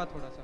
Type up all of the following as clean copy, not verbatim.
वाढवा थोडासा.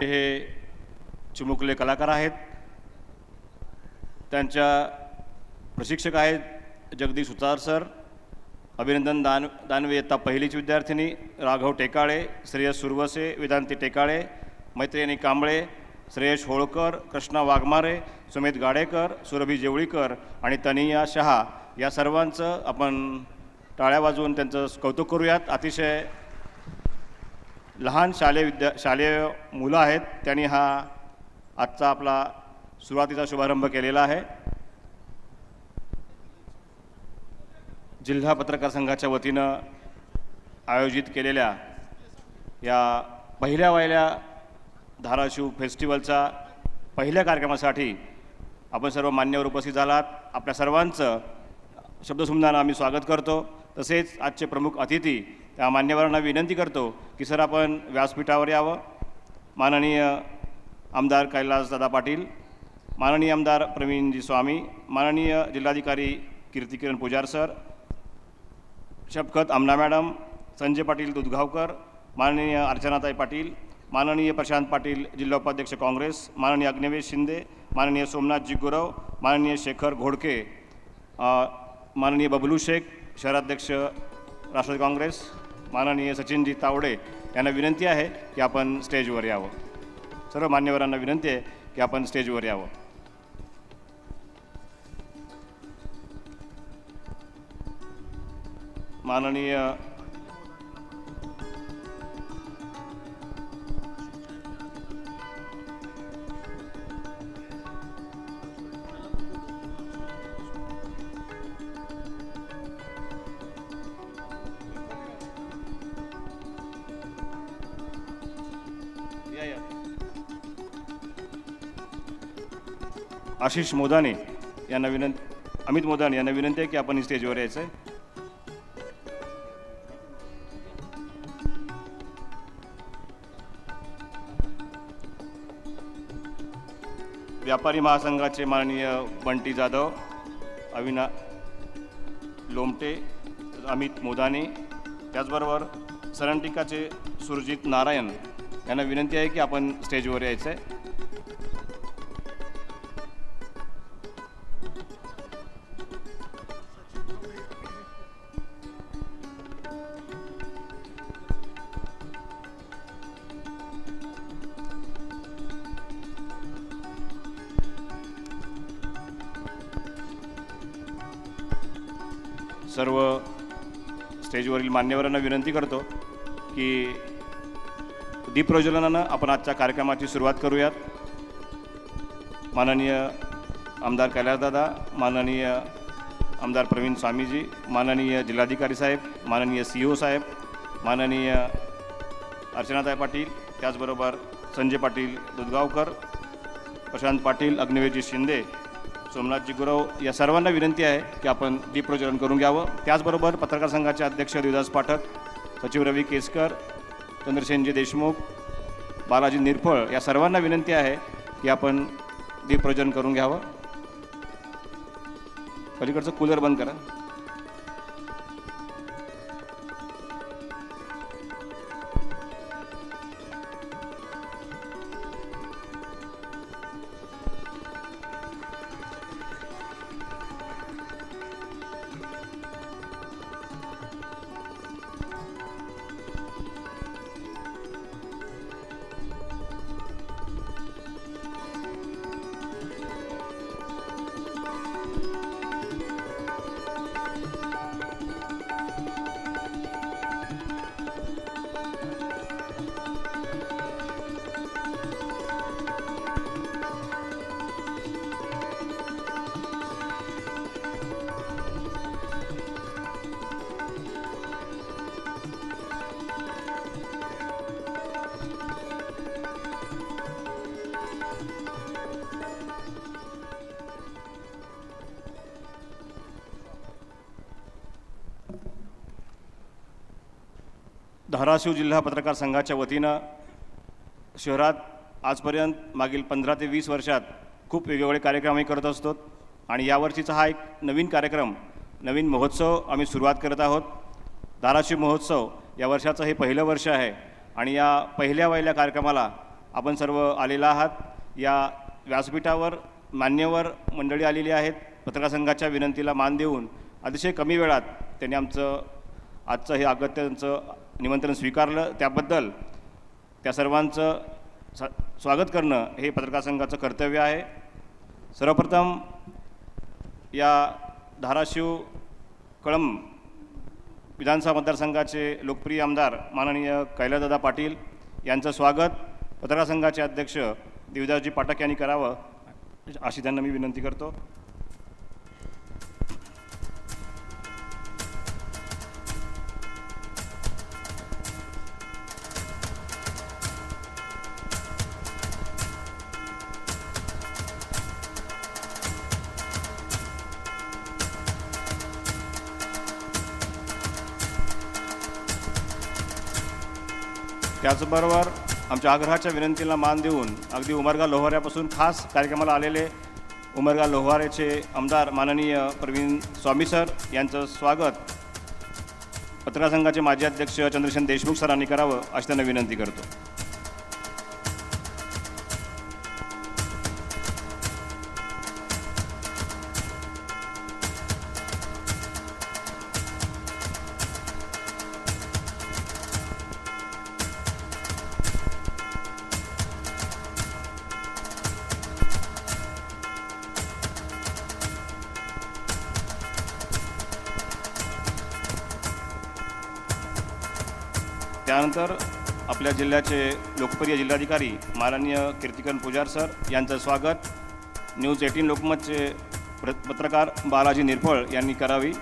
हे चिमुकले कलाकार आहेत. त्यांच्या प्रशिक्षक आहेत जगदीश सुतार सर, अभिनंदन दानवे इयत्ता पहिलीची विद्यार्थिनी, राघव टेकाळे, श्रेयस सुरवसे, वेदांती टेकाळे, मैत्रिणी कांबळे, श्रेयश होळकर, कृष्णा वाघमारे, सुमित गाडेकर, सुरभी जेवळीकर आणि तनिया शहा या सर्वांचं आपण टाळ्या वाजवून त्यांचं कौतुक करूयात. अतिशय लहान शालेय मुलं आहेत. त्यांनी हा आजचा आपला सुरुवातीचा शुभारंभ केलेला आहे. जिल्हा पत्रकार संघाच्या वतीनं आयोजित केलेल्या या पहिल्या वहिल्या धाराशिव फेस्टिवलच्या पहिल्या कार्यक्रमासाठी आपण सर्व मान्यवर उपस्थित झालात. आपल्या सर्वांचं शब्दसुमनानं आम्ही स्वागत करतो. तसेच आजचे प्रमुख अतिथी त्या मान्यवरांना विनंती करतो की सर आपण व्यासपीठावर यावं. माननीय आमदार कैलासदादा पाटील, माननीय आमदार प्रवीणजी स्वामी, माननीय जिल्हाधिकारी कीर्तिकिरण पुजार सर, शफकत आमना मॅडम, संजय पाटील दुधगावकर, माननीय अर्चनाताई पाटील, माननीय प्रशांत पाटील जिल्हा उपाध्यक्ष काँग्रेस, माननीय अग्निवेश शिंदे, माननीय सोमनाथजी गुरव, माननीय शेखर घोडके, माननीय बबलू शेख शहराध्यक्ष राष्ट्रवादी काँग्रेस, माननीय सचिनजी तावडे यांना विनंती आहे की आपण स्टेजवर यावं. सर्व मान्यवरांना विनंती आहे की आपण स्टेजवर यावं. माननीय आशिष मोदाने यांना अमित मोदाने यांना विनंती आहे की आपण स्टेजवर यायचं आहे. व्यापारी महासंघाचे माननीय बंटी जाधव, अविना लोमटे, अमित मोदाने, त्याचबरोबर सरंटिकाचे सुरजित नारायण यांना विनंती आहे की आपण स्टेजवर यायचं आहे. सर्व स्टेजवरील मान्यवरांना विनंती करतो की दीपप्रज्वलनानं आपण आजच्या कार्यक्रमाची सुरुवात करूयात. माननीय आमदार कैलासदादा, माननीय आमदार प्रवीण स्वामीजी, माननीय जिल्हाधिकारी साहेब, माननीय CEO साहेब, माननीय अर्चनाताई पाटील, त्याचबरोबर संजय पाटील दुधगावकर, प्रशांत पाटील, अग्निवेशजी शिंदे, सोमनाथजी गुरव या सर्वांना विनंती आहे की आपण दीपप्रज्वलन करून घ्यावं. त्याचबरोबर पत्रकार संघाचे अध्यक्ष देवदास पाठक, सचिव रवी केसकर, चंद्रसेनजी देशमुख, बालाजी निरफळ या सर्वांना विनंती आहे की आपण दीपप्रज्वलन करून घ्यावं. पलीकडचं कूलर बंद करा. धाराशिव जिल्हा पत्रकार संघाच्या वतीनं शहरात आजपर्यंत मागील 15 ते 20 वर्षात खूप वेगवेगळे कार्यक्रमही करत असतो आणि यावर्षीचा हा एक नवीन कार्यक्रम, नवीन महोत्सव आम्ही सुरुवात करत आहोत. धाराशिव महोत्सव या वर्षाचं हे पहिलं वर्ष आहे आणि या पहिल्या वहिल्या कार्यक्रमाला आपण सर्व आलेला आहात। या व्यासपीठावर मान्यवर मंडळी आलेली आहेत। पत्रकार संघाच्या विनंतीला मान देऊन अतिशय कमी वेळात त्यांनी आजचं हे अगत्याचं निमंत्रण स्वीकारलं, त्याबद्दल त्या सर्वांचं स्वागत करणं हे पत्रकार संघाचं कर्तव्य आहे। सर्वप्रथम या धाराशिव कळंब विधानसभा मतदारसंघाचे लोकप्रिय आमदार माननीय कैलासदादा पाटील यांचं स्वागत पत्रकार संघाचे अध्यक्ष देवदासजी पाठक यांनी करावं अशी त्यांना मी विनंती करतो। त्याचबरोबर आमच्या आग्रहाच्या विनंतीला मान देऊन अगदी उमरगा लोहाऱ्यापासून खास कार्यक्रमाला आलेले उमरगा लोहाऱ्याचे आमदार माननीय प्रवीण स्वामी सर यांचं स्वागत पत्रकार संघाचे माजी अध्यक्ष चंद्रशेखर देशमुख सरांनी करावं अशी त्यांना विनंती करतो। त्यानंतर आपल्या जिल्ह्याचे लोकप्रिय जिल्हाधिकारी माननीय कीर्तिकन पुजार सर यांचं स्वागत न्यूज 18 लोकमतचे पत्रकार बालाजी निरफळ यांनी करावी।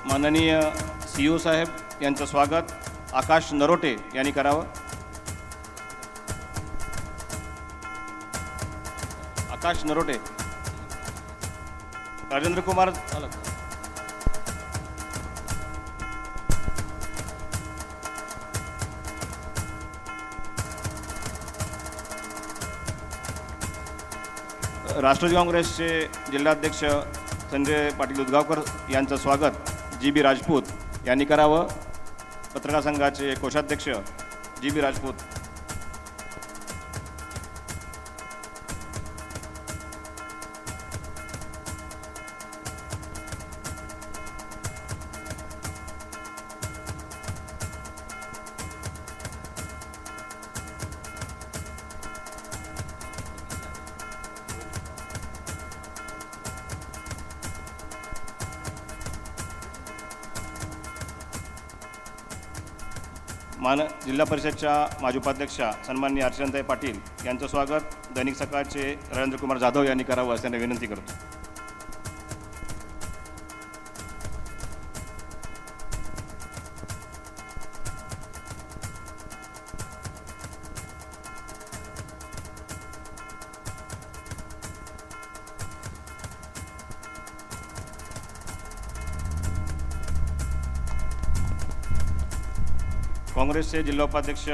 माननीय CEO साहेब यांचं स्वागत आकाश नरोटे यांनी करावं। आकाश नरोटे, राजेंद्र कुमार राष्ट्रवादी काँग्रेसचे जिल्हाध्यक्ष संजय पाटील उदगावकर यांचं स्वागत GB राजपूत यांनी करावं। पत्रकार संघाचे कोषाध्यक्ष GB राजपूत, जिल्हा परिषदच्या माजी उपाध्यक्षा सन्माननीय अर्चनाताई पाटील यांचं स्वागत दैनिक सकाळचे राजेंद्र कुमार जाधव यांनी करावं असं त्यांना विनंती करतो। काँग्रेसचे जिल्हा उपाध्यक्ष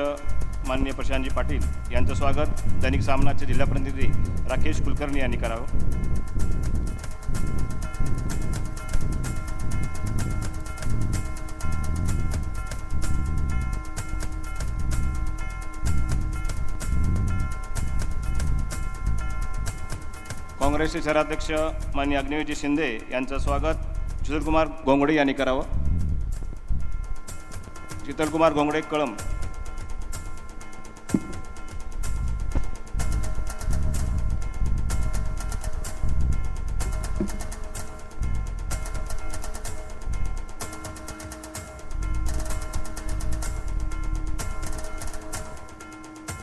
माननीय प्रशांतजी पाटील यांचं स्वागत दैनिक सामनाचे जिल्हा प्रतिनिधी राकेश कुलकर्णी यांनी करावं। काँग्रेसचे शहराध्यक्ष माननीय अग्निवेशजी शिंदे यांचं स्वागत शीतलकुमार गोंगडे यांनी करावं। शीतलकुमार गोंगडे कळंब,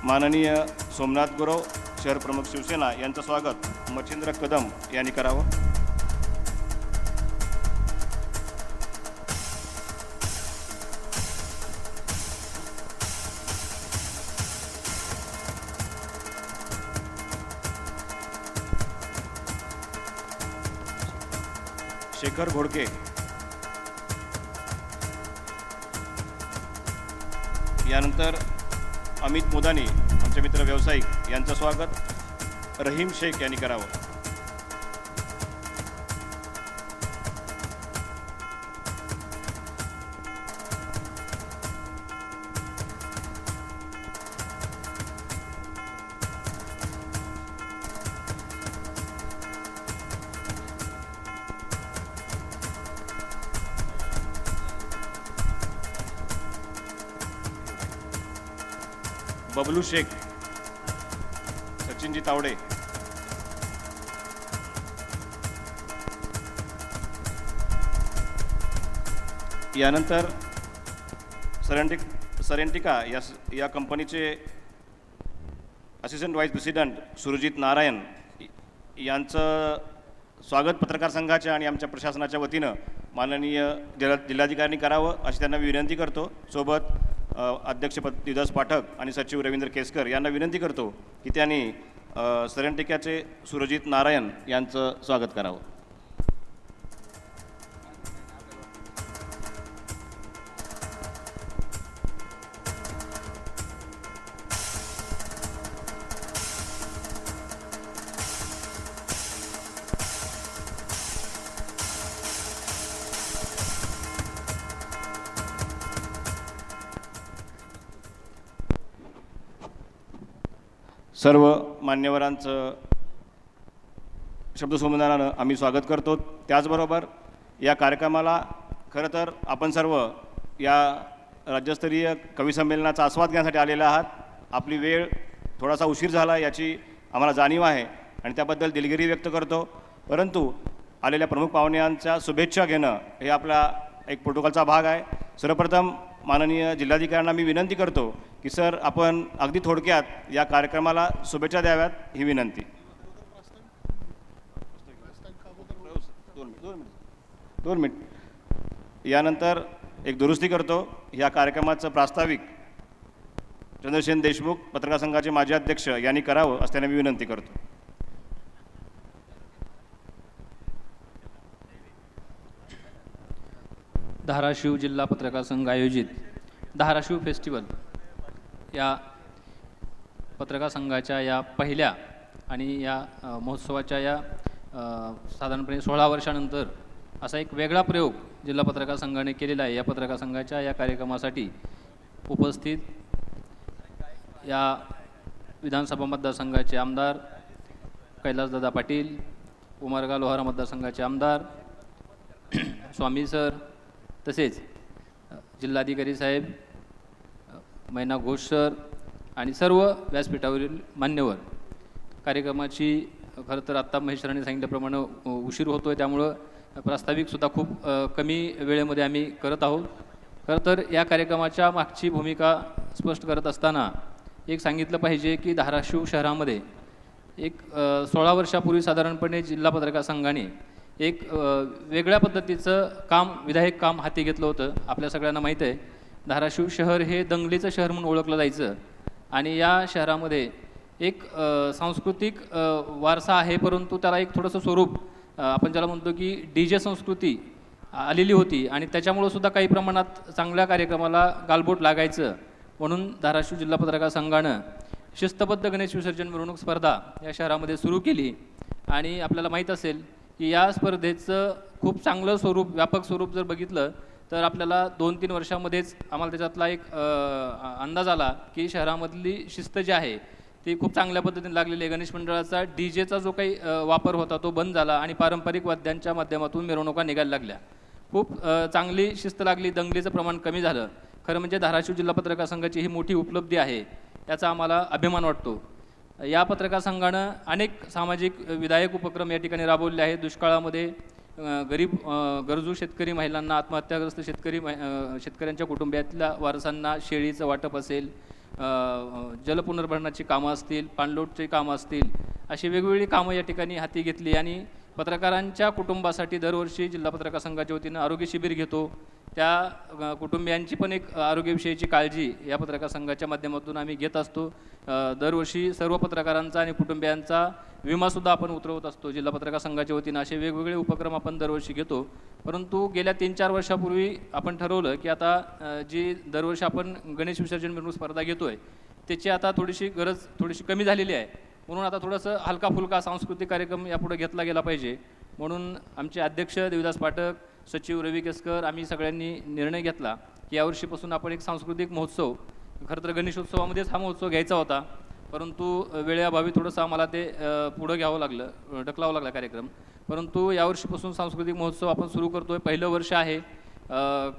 माननीय सोमनाथ गुरव शहर प्रमुख शिवसेना यांचं स्वागत मच्छिंद्र कदम यांनी करावं। शेखर घोडके, यानंतर अमित मुदानी आमचे मित्र व्यावसायिक यांचं स्वागत रहीम शेख यांनी करावं. बबलू शेख, सचिनजी तावडे, यानंतर सरेंटिका या कंपनीचे assistant vice president Surajit Narayan यांचं स्वागत पत्रकार संघाच्या आणि आमच्या प्रशासनाच्या वतीनं माननीय जिल्हाधिकाऱ्यांनी करावं अशी त्यांना विनंती करतो. सोबत अध्यक्षपद दिवदास पाठक आणि सचिव रवींद्र केसकर यांना विनंती करतो की त्यांनी सरेंटिकाचे सुरजित नारायण यांचं स्वागत करावं. सर्व मान्यवरांचं शब्दसंबोधनानं आम्ही स्वागत करतो. त्याचबरोबर या कार्यक्रमाला खरं तर आपण सर्व या राज्यस्तरीय कवी संमेलनाचा आस्वाद घेण्यासाठी आलेले आहात. आपली वेळ थोडासा उशीर झाला याची आम्हाला जाणीव आहे आणि त्याबद्दल दिलगिरी व्यक्त करतो. परंतु आलेल्या प्रमुख पाहुण्यांच्या शुभेच्छा घेणं हे आपला एक प्रोटोकॉलचा भाग आहे. सर्वप्रथम माननीय जिल्हाधिकाऱ्यांना मी विनंती करतो की सर आपण अगदी थोडक्यात या कार्यक्रमाला शुभेच्छा द्याव्यात ही विनंती. दोन मिनिट. यानंतर एक दुरुस्ती करतो. या कार्यक्रमाचं प्रास्ताविक चंद्रसेन देशमुख पत्रकार संघाचे माजी अध्यक्ष यांनी करावं असं त्यांना मी विनंती करतो. धाराशिव जिल्हा पत्रकार संघ आयोजित धाराशिव फेस्टिवल या पत्रकार संघाच्या या पहिल्या आणि या महोत्सवाच्या या साधारणपणे 16 वर्षानंतर असा एक वेगळा प्रयोग जिल्हा पत्रकार संघाने केलेला आहे. या पत्रकार संघाच्या या कार्यक्रमासाठी उपस्थित या विधानसभा मतदारसंघाचे आमदार कैलासदादा पाटील, उमरगा लोहारा मतदारसंघाचे आमदार स्वामी सर, तसेच जिल्हाधिकारी साहेब, मैना घोष सर आणि सर्व व्यासपीठावरील मान्यवर. कार्यक्रमाची खरं तर आत्ता महेश सरांनी सांगितल्याप्रमाणे उशीर होतो आहे, त्यामुळं प्रास्ताविकसुद्धा खूप कमी वेळेमध्ये आम्ही करत आहोत. खरं तर या कार्यक्रमाच्या मागची भूमिका स्पष्ट करत असताना एक सांगितलं पाहिजे की धाराशिव शहरामध्ये एक 16 वर्षापूर्वी साधारणपणे जिल्हा पत्रकार संघाने एक वेगळ्या पद्धतीचं काम, विधायक काम हाती घेतलं होतं. आपल्या सगळ्यांना माहीत आहे धाराशिव शहर हे दंगलीचं शहर म्हणून ओळखलं जायचं आणि या शहरामध्ये एक सांस्कृतिक वारसा आहे, परंतु त्याला एक थोडंसं स्वरूप आपण ज्याला म्हणतो की DJ संस्कृती आलेली होती आणि त्याच्यामुळं सुद्धा काही प्रमाणात चांगल्या कार्यक्रमाला गालबोट लागायचं. म्हणून धाराशिव जिल्हा पत्रकार संघानं शिस्तबद्ध गणेश विसर्जन मिरवणूक स्पर्धा या शहरामध्ये सुरू केली आणि आपल्याला माहीत असेल की या स्पर्धेचं खूप चांगलं स्वरूप, व्यापक स्वरूप जर बघितलं तर आपल्याला 2-3 वर्षामध्येच आम्हाला त्याच्यातला एक अंदाज आला की शहरामधली शिस्त जी आहे ती खूप चांगल्या पद्धतीने लागलेली आहे. गणेश मंडळाचा DJचा जो काही वापर होता तो बंद झाला आणि पारंपरिक वाद्यांच्या माध्यमातून मिरवणुका निघायला लागल्या. खूप चांगली शिस्त लागली, दंगलीचं प्रमाण कमी झालं. खरं म्हणजे धाराशिव जिल्हा पत्रकार संघाची ही मोठी उपलब्धी आहे, याचा आम्हाला अभिमान वाटतो. या पत्रकार संघानं अनेक सामाजिक विधायक उपक्रम या ठिकाणी राबवले आहेत. दुष्काळामध्ये गरीब गरजू शेतकरी महिलांना, आत्महत्याग्रस्त शेतकऱ्यांच्या कुटुंबातल्या वारसांना शेळीचं वाटप असेल, जलपुनर्भरणाची कामं असतील, पाणलोटची कामं असतील, अशी वेगवेगळी कामं या ठिकाणी हाती घेतली आणि पत्रकारांच्या कुटुंबासाठी दरवर्षी जिल्हा पत्रकार संघाच्या वतीनं आरोग्य शिबिर घेतो. त्या कुटुंबियांची पण एक आरोग्यविषयीची काळजी या पत्रकार संघाच्या माध्यमातून आम्ही घेत असतो. दरवर्षी सर्व पत्रकारांचा आणि कुटुंबियांचा विमासुद्धा आपण उतरवत असतो जिल्हा पत्रकार संघाच्या वतीनं. असे वेगवेगळे उपक्रम आपण दरवर्षी घेतो. परंतु गेल्या 3-4 वर्षापूर्वी आपण ठरवलं की आता जी दरवर्षी आपण गणेश विसर्जन मिरवणूक स्पर्धा घेतो आहे त्याची आता थोडीशी कमी झालेली आहे. म्हणून आता थोडंसं हलका फुलका सांस्कृतिक कार्यक्रम यापुढे घेतला गेला पाहिजे. म्हणून आमचे अध्यक्ष देवदास पाठक, सचिव रवी केसकर, आम्ही सगळ्यांनी निर्णय घेतला की यावर्षीपासून आपण एक सांस्कृतिक महोत्सव, खरं तर गणेशोत्सवामध्येच हा महोत्सव घ्यायचा होता, परंतु वेळेअभावी थोडंसं आम्हाला ते पुढं घ्यावं लागलं, ढकलावं लागला कार्यक्रम. परंतु यावर्षीपासून सांस्कृतिक महोत्सव आपण सुरू करतो आहे. पहिलं वर्ष आहे.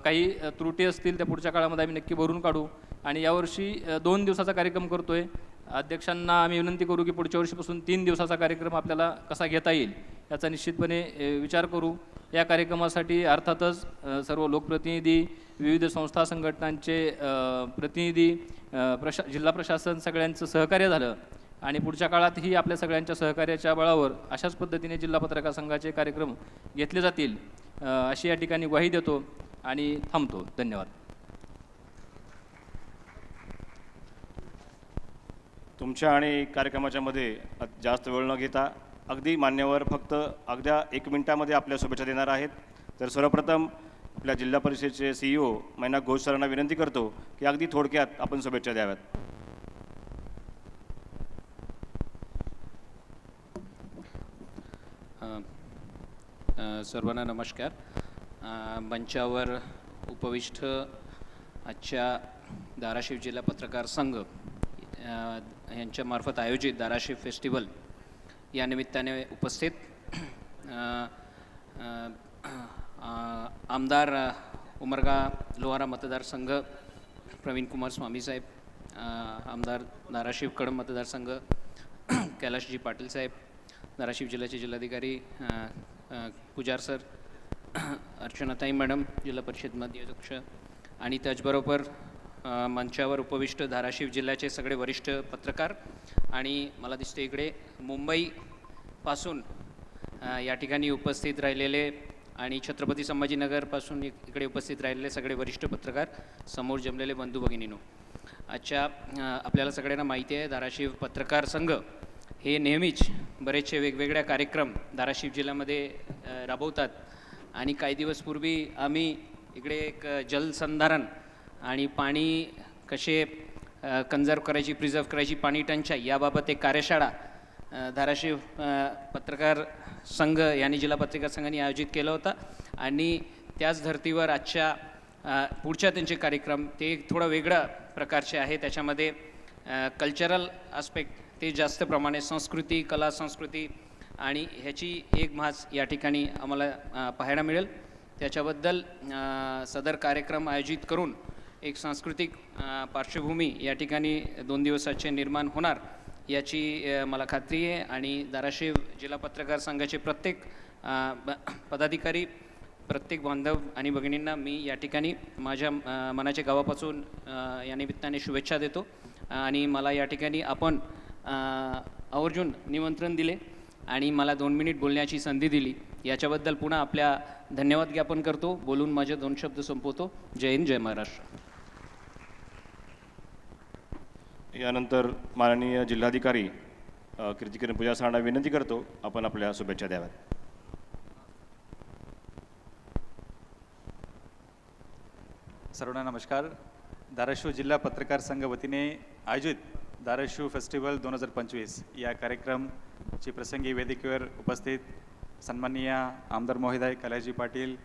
काही त्रुटी असतील त्या पुढच्या काळामध्ये आम्ही नक्की भरून काढू. आणि यावर्षी 2 दिवसाचा कार्यक्रम करतो आहे. अध्यक्षांना आम्ही विनंती करू की पुढच्या वर्षीपासून 3 दिवसाचा कार्यक्रम आपल्याला कसा घेता येईल याचा निश्चितपणे विचार करू. या कार्यक्रमासाठी अर्थातच सर्व लोकप्रतिनिधी, विविध संस्था संघटनांचे प्रतिनिधी, जिल्हा प्रशासन सगळ्यांचं सहकार्य झालं आणि पुढच्या काळातही आपल्या सगळ्यांच्या सहकार्याच्या बळावर अशाच पद्धतीने जिल्हा पत्रकार संघाचे कार्यक्रम घेतले जातील अशी या ठिकाणी ग्वाही देतो आणि थांबतो. धन्यवाद. तुमच्या आणि कार्यक्रमाच्या मध्ये जास्त वेळ न घेता अगदी मान्यवर फक्त अगद्या 1 मिनिटामध्ये आपल्या शुभेच्छा देणार आहेत. तर सर्वप्रथम आपल्या जिल्हा परिषदेचे CEO मैना घोष सरांना विनंती करतो की अगदी थोडक्यात आपण शुभेच्छा द्याव्यात. सर्वांना नमस्कार. मंचावर उपविष्ट आजच्या धाराशिव जिल्हा पत्रकार संघ यांच्यामार्फत आयोजित धाराशिव फेस्टिवल या निमित्ताने उपस्थित आमदार उमरगा लोहारा मतदारसंघ प्रवीण कुमार स्वामी साहेब, आमदार धाराशिव कळंब मतदारसंघ कैलाशजी पाटील साहेब, धाराशिव जिल्ह्याचे जिल्हाधिकारी पुजार सर, अर्चनाताई मॅडम, जिल्हा परिषद माजी अध्यक्ष आणि त्याचबरोबर मंचावर उपविष्ट धाराशिव जिल्ह्याचे सगळे वरिष्ठ पत्रकार आणि मला दिसते इकडे मुंबईपासून या ठिकाणी उपस्थित राहिलेले आणि छत्रपती संभाजीनगरपासून इकडे उपस्थित राहिलेले सगळे वरिष्ठ पत्रकार, समोर जमलेले बंधू भगिनींनो. आजच्या आपल्याला सगळ्यांना माहिती आहे धाराशिव पत्रकार संघ हे नेहमीच बरेचसे वेगवेगळ्या कार्यक्रम धाराशिव जिल्ह्यामध्ये राबवतात आणि काही दिवस पूर्वी आम्ही इकडे एक जलसंधारण आणि पाणी कसे कन्झर्व करायची, प्रिझर्व करायची, पाणी टंचाई याबाबत एक कार्यशाळा धाराशिव पत्रकार संघ यांनी जिल्हा पत्रकार संघाने आयोजित केला होता आणि त्याच धर्तीवर आजच्या पुढच्या त्यांचे कार्यक्रम ते थोडं वेगळ्या प्रकारचे आहे. त्याच्यामध्ये कल्चरल आस्पेक्ट ते जास्त प्रमाणे संस्कृती, कला संस्कृती आणि ह्याची एक भास या ठिकाणी आम्हाला पाहायला मिळेल. त्याच्याबद्दल सदर कार्यक्रम आयोजित करून एक सांस्कृतिक पार्श्वभूमी या ठिकाणी 2 दिवसाचे निर्माण होणार याची मला खात्री आहे आणि धाराशिव जिल्हा पत्रकार संघाचे प्रत्येक पदाधिकारी, प्रत्येक बांधव आणि भगिनींना मी या ठिकाणी माझ्या मनाच्या गावापासून या निमित्ताने शुभेच्छा देतो आणि मला या ठिकाणी आपण आवर्जून निमंत्रण दिले आणि मला 2 मिनिट बोलण्याची संधी दिली याच्याबद्दल पुन्हा आपल्या धन्यवाद ज्ञापन करतो. बोलून माझे 2 शब्द संपवतो. जय हिंद, जय महाराष्ट्र. यानंतर माननीय जिल्हाधिकारी कीर्तिकिरण पूजा सरांना विनंती करतो आपण आपल्या शुभेच्छा द्याव्यात. सर्वांना नमस्कार. धाराशिव जिल्हा पत्रकार संघ वतीने आयोजित धाराशिव फेस्टिवल 2025 या कार्यक्रमची प्रसंगी वेदिकेवर उपस्थित सन्माननीय आमदार महोदय कैलाशजी पाटील,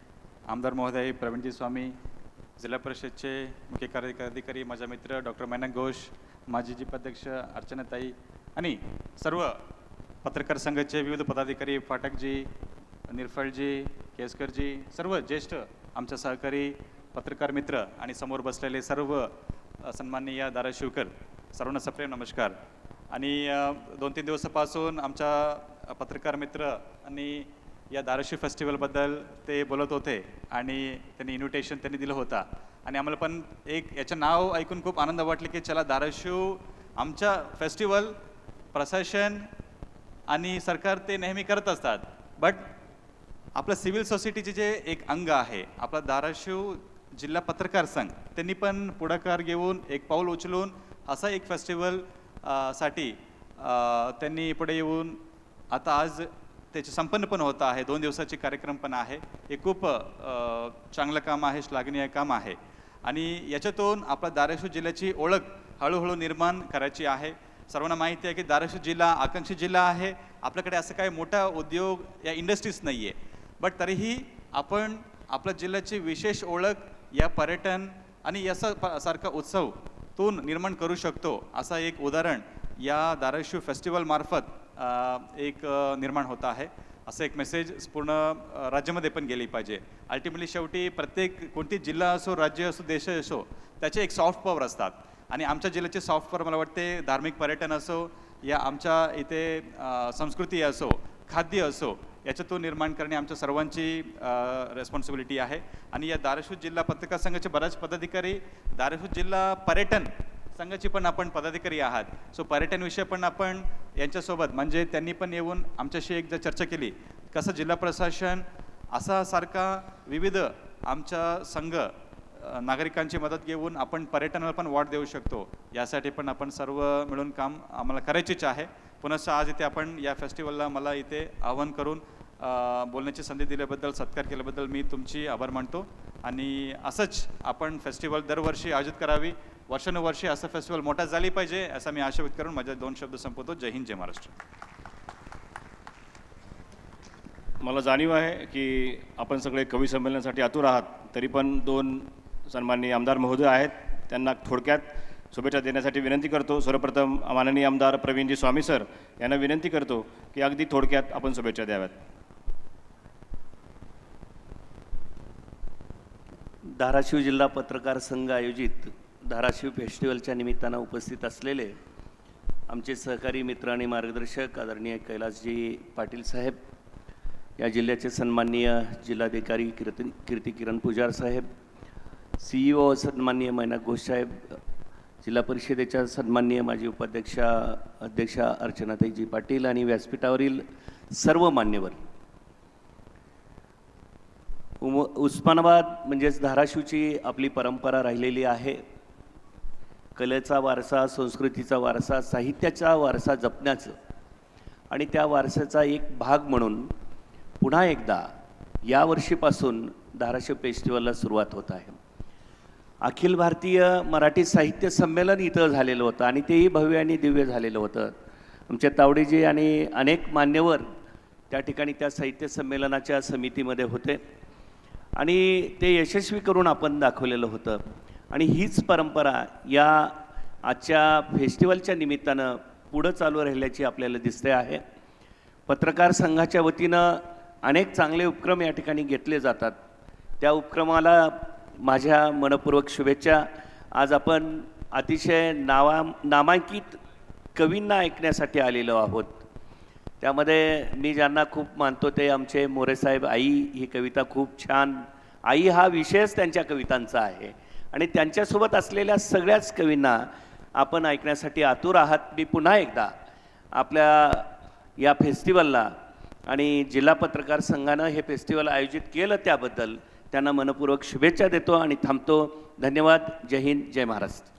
आमदार महोदय प्रवीणजी स्वामी, जिल्हा परिषदचे मुख्य कार्यकारी अधिकारी माझा मित्र डॉक्टर मैना घोष, माजी जिल्हाध्यक्ष अर्चनाताई आणि सर्व पत्रकार संघाचे विविध पदाधिकारी, फाटकजी, निरफळजी, केसकरजी, सर्व ज्येष्ठ आमच्या सहकारी पत्रकार मित्र आणि समोर बसलेले सर्व सन्माननीय धाराशिवकर, सर्वांना सप्रेम नमस्कार. आणि 2-3 दिवसापासून आमच्या पत्रकार मित्र आणि या धाराशिव फेस्टिवलबद्दल ते बोलत होते आणि त्यांनी इन्व्हिटेशन त्यांनी दिलं होता आणि आम्हाला पण एक याचं नाव ऐकून खूप आनंद वाटले की चला धाराशिव आमच्या फेस्टिवल प्रशासन आणि सरकार ते नेहमी करत असतात, बट आपलं सिव्हिल सोसायटीचे जे एक अंग आहे आपला धाराशिव जिल्हा पत्रकार संघ त्यांनी पण पुढाकार घेऊन एक पाऊल उचलून असा एक फेस्टिवल साठी त्यांनी पुढे येऊन आता आज त्याचे संपन्न पण होत आहे. 2 दिवसाचे कार्यक्रम पण आहे. हे खूप चांगलं काम आहे, श्लाघनीय काम आहे आणि याच्यातून आपला धाराशिव जिल्ह्याची ओळख हळूहळू निर्माण करायची आहे. सर्वांना माहिती आहे की धाराशिव जिल्हा आकांक्षित जिल्हा आहे. आपल्याकडे असं काही मोठा उद्योग या इंडस्ट्रीज नाही आहे, बट तरीही आपण आपल्या जिल्ह्याची विशेष ओळख या पर्यटन आणि सारखा उत्सवतून निर्माण करू शकतो. असा एक उदाहरण या धाराशिव फेस्टिवलमार्फत एक निर्माण होत आहे. असं एक मेसेज पूर्ण राज्यामध्ये पण गेली पाहिजे. अल्टिमेटली शेवटी प्रत्येक कोणती जिल्हा असो, राज्य असो, देश असो, त्याचे एक सॉफ्ट पॉवर असतात आणि आमच्या जिल्ह्याचे सॉफ्ट पॉवर मला वाटते धार्मिक पर्यटन असो या आमच्या इथे संस्कृती असो, खाद्य असो, याच्यातून निर्माण करणे आमच्या सर्वांची रेस्पॉन्सिबिलिटी आहे. आणि या धाराशिव जिल्हा पत्रकार संघाचे बरेच पदाधिकारी, धाराशिव जिल्हा पर्यटन संघाची पण आपण पदाधिकारी आहात. सो पर्यटनविषयी पण आपण यांच्यासोबत म्हणजे त्यांनी पण येऊन आमच्याशी एकदा चर्चा केली कसं जिल्हा प्रशासन असा सारखा विविध आमचा संघ नागरिकांची मदत घेऊन आपण पर्यटनाला पण वाढ देऊ शकतो. यासाठी पण आपण सर्व मिळून काम आम्हाला करायचीच आहे. पुनश्च आज इथे आपण या फेस्टिवलला मला इथे आवाहन करून बोलण्याची संधी दिल्याबद्दल, सत्कार केल्याबद्दल मी तुमची आभार मानतो. आणि असंच आपण फेस्टिवल दरवर्षी आयोजित करावी, वर्षानुवर्षे असं फेस्टिवल मोठा झाली पाहिजे असं मी आशा व्यक्त करून माझे 2 शब्द संपवतो. जय हिंद, जय महाराष्ट्र. मला जाणीव आहे की आपण सगळे कवी संमेलनासाठी आतुर आहात, तरी पण 2 सन्माननीय आमदार महोदय आहेत, त्यांना थोडक्यात शुभेच्छा देण्यासाठी विनंती करतो. सर्वप्रथम माननीय आमदार प्रवीणजी स्वामी सर यांना विनंती करतो की अगदी थोडक्यात आपण शुभेच्छा द्याव्यात. धाराशिव जिल्हा पत्रकार संघ आयोजित धाराशिव फेस्टिवलच्या निमित्तानं उपस्थित असलेले आमचे सहकारी मित्र आणि मार्गदर्शक आदरणीय कैलासजी पाटील साहेब, या जिल्ह्याचे सन्माननीय जिल्हाधिकारी कीर्ती किरण पुजार साहेब, CEO सन्माननीय मैना घोष साहेब, जिल्हा परिषदेच्या सन्माननीय माजी अध्यक्षा अर्चनाताईजी पाटील आणि व्यासपीठावरील सर्व मान्यवर. उस्मानाबाद म्हणजेच धाराशिवची आपली परंपरा राहिलेली आहे. कलेचा वारसा, संस्कृतीचा वारसा, साहित्याचा वारसा जपण्याचं आणि त्या वारसाचा एक भाग म्हणून पुन्हा एकदा यावर्षीपासून धाराशिव फेस्टिवलला सुरुवात होत आहे. अखिल भारतीय मराठी साहित्य संमेलन इथं झालेलं होतं आणि तेही भव्य आणि दिव्य झालेलं होतं. आमचे तावडेजी आणि अनेक मान्यवर त्या ठिकाणी त्या साहित्य संमेलनाच्या समितीमध्ये होते आणि ते यशस्वी करून आपण दाखवलेलं होतं. आणि हीच परंपरा या आजच्या फेस्टिवलच्या निमित्तानं पुढं चालू राहिल्याची आपल्याला दिसते आहे. पत्रकार संघाच्या वतीनं अनेक चांगले उपक्रम या ठिकाणी घेतले जातात. त्या उपक्रमाला माझ्या मनपूर्वक शुभेच्छा. आज आपण अतिशय नामांकित कवींना ऐकण्यासाठी आलेलो आहोत. त्यामध्ये मी ज्यांना खूप मानतो ते आमचे मोरेसाहेब. आई ही कविता खूप छान, आई हा विषयच त्यांच्या कवितांचा आहे आणि त्यांच्यासोबत असलेल्या सगळ्याच कवींना आपण ऐकण्यासाठी आतुर आहात. मी पुन्हा एकदा आपल्या या फेस्टिवलला आणि जिल्हा पत्रकार संघानं हे फेस्टिवल आयोजित केलं त्याबद्दल त्यांना मनपूर्वक शुभेच्छा देतो आणि थांबतो. धन्यवाद. जय हिंद, जय महाराष्ट्र.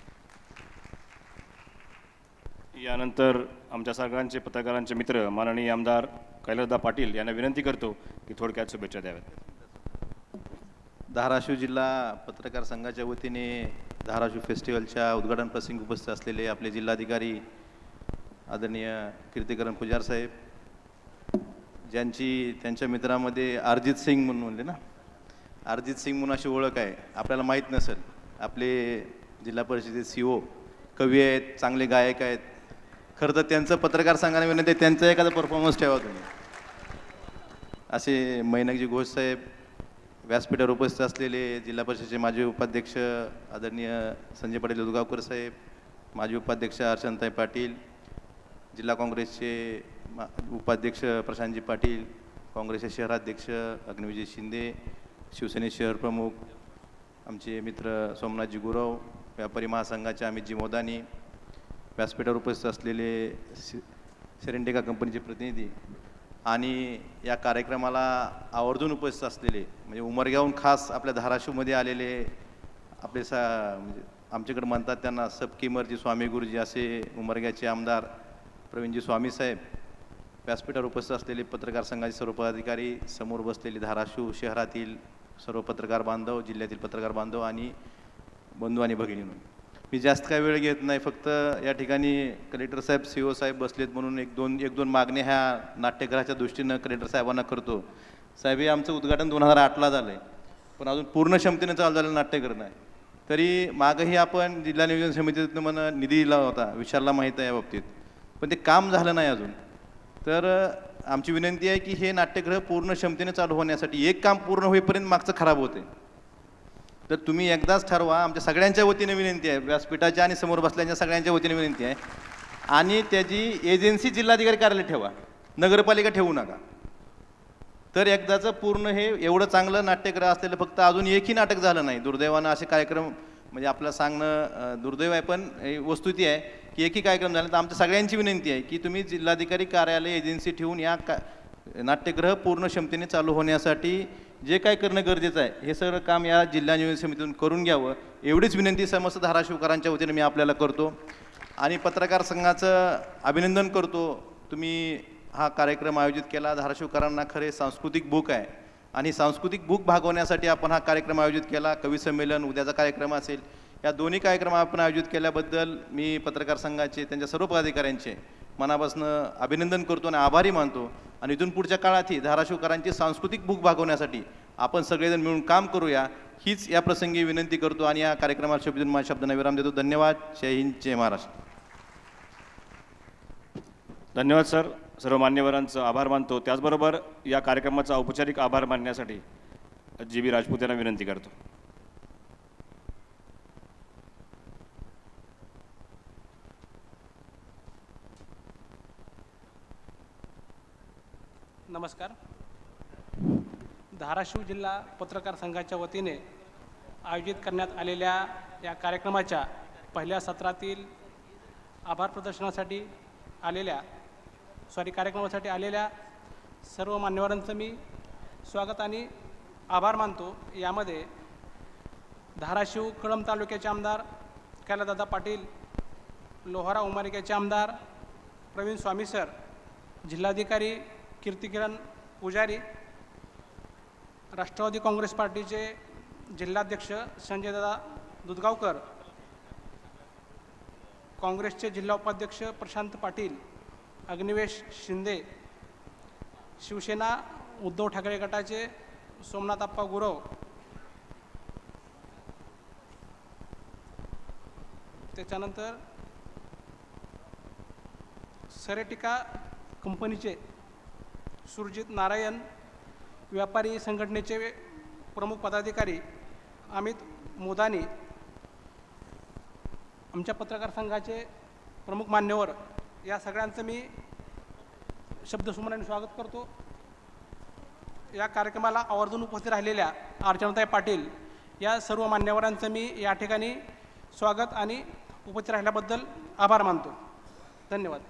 यानंतर आमच्या सगळ्यांचे पत्रकारांचे मित्र माननीय आमदार कैलासदा पाटील यांना विनंती करतो की थोडक्यात शुभेच्छा द्याव्यात. धाराशिव जिल्हा पत्रकार संघाच्या वतीने धाराशिव फेस्टिवलच्या उद्घाटन प्रसंगी उपस्थित असलेले आपले जिल्हाधिकारी आदरणीय कीर्तिकरण पुजार साहेब, ज्यांची त्यांच्या मित्रामध्ये अरिजित सिंग म्हणून म्हणले ना, अरिजित सिंग म्हणून अशी ओळख आहे, आपल्याला माहीत नसेल. आपले जिल्हा परिषदेचे CEO कवी आहेत, चांगले गायक आहेत. खरं तर त्यांचं पत्रकार संघाने विनंती आहे त्यांचा एखादा परफॉर्मन्स ठेवा तुम्ही. असे मैनाकजी घोष साहेब, व्यासपीठावर उपस्थित असलेले जिल्हा परिषदेचे माजी उपाध्यक्ष आदरणीय संजय पाटील उदगावकर साहेब, माजी उपाध्यक्ष अर्चनाताई पाटील, जिल्हा काँग्रेसचे उपाध्यक्ष प्रशांतजी पाटील, काँग्रेसचे शहराध्यक्ष अग्निविजय शिंदे, शिवसेने शहर प्रमुख आमचे मित्र सोमनाथजी गुरव, व्यापारी महासंघाचे अमितजी मोदानी, व्यासपीठावर उपस्थित असलेले सेरेंटेका कंपनीचे प्रतिनिधी आणि या कार्यक्रमाला आवर्जून उपस्थित असलेले म्हणजे उमरग्याहून खास आपल्या धाराशिवमध्ये आलेले आपले म्हणजे आमच्याकडे म्हणतात त्यांना सबकी मर्जी स्वामी गुरुजी असे उमरग्याचे आमदार प्रवीणजी स्वामी साहेब, व्यासपीठावर उपस्थित असलेले पत्रकार संघाचे सर्व पदाधिकारी, समोर बसलेले धाराशिव शहरातील सर्व पत्रकार बांधव, जिल्ह्यातील पत्रकार बांधव आणि बंधू आणि भगिनींनो, मी जास्त काय वेळ घेत नाही, फक्त या ठिकाणी कलेक्टर साहेब CO साहेब बसलेत म्हणून एक दोन मागण्या ह्या नाट्यगृहाच्या दृष्टीनं कलेक्टर साहेबांना करतो. साहेब हे आमचं उद्घाटन 2008ला झालं आहे, पण अजून पूर्ण क्षमतेनं चालू झालेलं नाट्यगृह नाही. तरी मागंही आपण जिल्हा नियोजन समितीतनं मला निधी दिला होता, विशालला माहीत आहे या बाबतीत, पण ते काम झालं नाही अजून. तर आमची विनंती आहे की हे नाट्यगृह पूर्ण क्षमतेने चालू होण्यासाठी एक काम पूर्ण होईपर्यंत मागचं खराब होते, तर तुम्ही एकदाच ठरवा. आमच्या सगळ्यांच्या वतीने विनंती आहे, व्यासपीठाच्या आणि समोर बसल्याच्या सगळ्यांच्या वतीने विनंती आहे. आणि त्याची एजन्सी जिल्हाधिकारी कार्यालय ठेवा, नगरपालिका ठेवू नका. तर एकदाचं पूर्ण हे एवढं चांगलं नाट्यगृह असलेलं फक्त अजून एकही नाटक झालं नाही. दुर्दैवानं असे कार्यक्रम म्हणजे आपलं सांगणं दुर्दैव आहे, पण वस्तुस्थिती आहे की एकही कार्यक्रम झाला. तर आमच्या सगळ्यांची विनंती आहे की तुम्ही जिल्हाधिकारी कार्यालय एजन्सी ठेवून या नाट्यगृह पूर्ण क्षमतेने चालू होण्यासाठी जे काय करणं गरजेचं आहे हे सगळं काम या जिल्हा नियोजन समितीतून करून घ्यावं, एवढीच विनंती समस्त धाराशिवकरांच्या वतीने मी आपल्याला करतो. आणि पत्रकार संघाचं अभिनंदन करतो. तुम्ही हा कार्यक्रम आयोजित केला. धाराशिवकरांना खरे सांस्कृतिक बुक आहे आणि सांस्कृतिक बुक भागवण्यासाठी आपण हा कार्यक्रम आयोजित केला. कवी संमेलन उद्याचा कार्यक्रम असेल, या दोन्ही कार्यक्रम आपण आयोजित केल्याबद्दल मी पत्रकार संघाचे त्यांच्या सर्व पदाधिकाऱ्यांचे मनापासून अभिनंदन करतो आणि आभारी मानतो. आणि इथून पुढच्या काळातही धाराशिवकरांची सांस्कृतिक बुक भागवण्यासाठी आपण सगळेजण मिळून काम करूया, हीच या प्रसंगी विनंती करतो आणि या कार्यक्रमाला शब्दांना विराम देतो. धन्यवाद. जय हिंद, जय महाराष्ट्र. धन्यवाद सर. सर्व मान्यवरांचं आभार मानतो. त्याचबरोबर या कार्यक्रमाचा औपचारिक आभार मानण्यासाठी GB राजपूत यांना विनंती करतो. नमस्कार. धाराशिव जिल्हा पत्रकार संघाच्या वतीने आयोजित करण्यात आलेल्या या कार्यक्रमाच्या पहिल्या सत्रातील कार्यक्रमासाठी आलेल्या सर्व मान्यवरांचं मी स्वागत आणि आभार मानतो. यामध्ये धाराशिव कळंब तालुक्याचे आमदार कैलासदादा पाटील, लोहारा उमरग्याचे आमदार प्रवीण स्वामी सर, जिल्हाधिकारी कीर्तिकिरण पुजारी, राष्ट्रवादी काँग्रेस पार्टीचे जिल्हाध्यक्ष संजयदादा दुधगावकर, काँग्रेसचे जिल्हा उपाध्यक्ष प्रशांत पाटील, अग्निवेश शिंदे, शिवसेना उद्धव ठाकरे गटाचे सोमनाथप्पा गुरव, त्याच्यानंतर सरेटिका कंपनीचे सुरजित नारायण, व्यापारी संघटनेचे प्रमुख पदाधिकारी अमित मोदानी, आमच्या पत्रकार संघाचे प्रमुख मान्यवर, या सगळ्यांचं मी शब्दसुमनाने स्वागत करतो. या कार्यक्रमाला आवर्जून उपस्थित राहिलेल्या अर्चनाताई पाटील या सर्व मान्यवरांचं मी या ठिकाणी स्वागत आणि उपस्थित राहिल्याबद्दल आभार मानतो. धन्यवाद.